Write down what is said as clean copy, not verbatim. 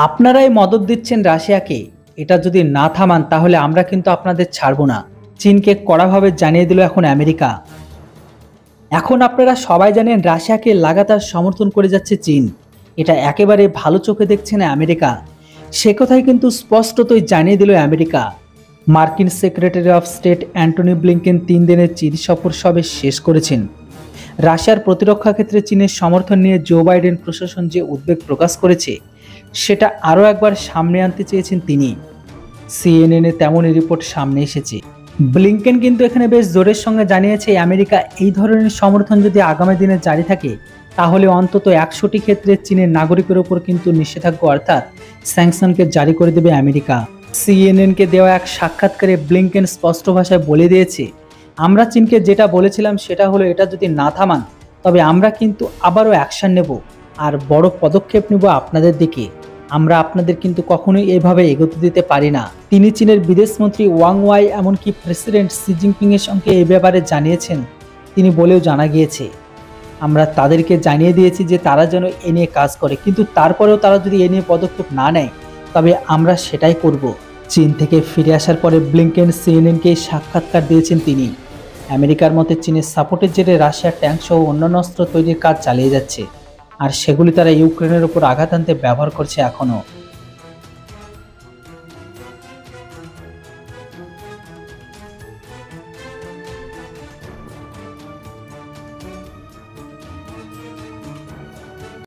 আপনারাই মদদ দিচ্ছেন রাশিয়াকে, এটা যদি না থামান তাহলে আমরা কিন্তু আপনাদের ছাড়ব না। চীনকে কড়াভাবে জানিয়ে দিল এখন আমেরিকা। এখন আপনারা সবাই জানেন রাশিয়াকে লাগাতার সমর্থন করে যাচ্ছে চীন, এটা একেবারে ভালো চোখে দেখছে না আমেরিকা। সে কথাই কিন্তু স্পষ্টতই জানিয়ে দিল আমেরিকা। মার্কিন secretary of state Antony Blinken 3 দিনের চীন সফর সবে শেষ করেছেন। রাশিয়ার প্রতিরক্ষা ক্ষেত্রে চীনের সমর্থন নিয়ে জো বাইডেন প্রশাসন যে উদ্বেগ প্রকাশ করেছে সেটা আরও একবার সামনে আনতে চেয়েছেন তিনি। সিএনএনে তেমনই রিপোর্ট সামনে এসেছে। ব্লিংকেন কিন্তু এখানে বেশ জোরের সঙ্গে জানিয়েছে আমেরিকা এই ধরনের সমর্থন যদি আগামী দিনে জারি থাকে তাহলে অন্তত 100টি ক্ষেত্রে চীনের নাগরিকের ওপর কিন্তু নিষেধাজ্ঞা অর্থাৎ স্যাংশনকে জারি করে দেবে আমেরিকা। সিএনএনকে দেওয়া এক সাক্ষাৎকারে ব্লিংকেন স্পষ্ট ভাষায় বলে দিয়েছে, আমরা চীনকে যেটা বলেছিলাম সেটা হলো এটা যদি না থামান তবে আমরা কিন্তু আবারও অ্যাকশন নেব আর বড় পদক্ষেপ নেব আপনাদের দিকে। আমরা আপনাদের কিন্তু কখনোই এভাবে এগোতে দিতে পারি না। তিনি চীনের বিদেশমন্ত্রী ওয়াং ওয়াই এমনকি প্রেসিডেন্ট শি জিনপিং এর সঙ্গে এই ব্যাপারে জানিয়েছেন। তিনি বলেও জানা গিয়েছে, আমরা তাদেরকে জানিয়ে দিয়েছি যে তারা যেন এ নিয়ে কাজ করে, কিন্তু তারপরেও তারা যদি এ নিয়ে পদক্ষেপ না নেয় তবে আমরা সেটাই করব। চীন থেকে ফিরে আসার পরে ব্লিংকেন সিএনএনকে সাক্ষাৎকার দিয়েছেন তিনি। আমেরিকার মতে চীনের সাপোর্টের জেরে রাশিয়ার ট্যাঙ্ক সহ অন্যান্য অস্ত্র তৈরির কাজ চালিয়ে যাচ্ছে, আর সেগুলি তারা ইউক্রেনের উপর আঘাত আনতে ব্যবহার করছে এখনও।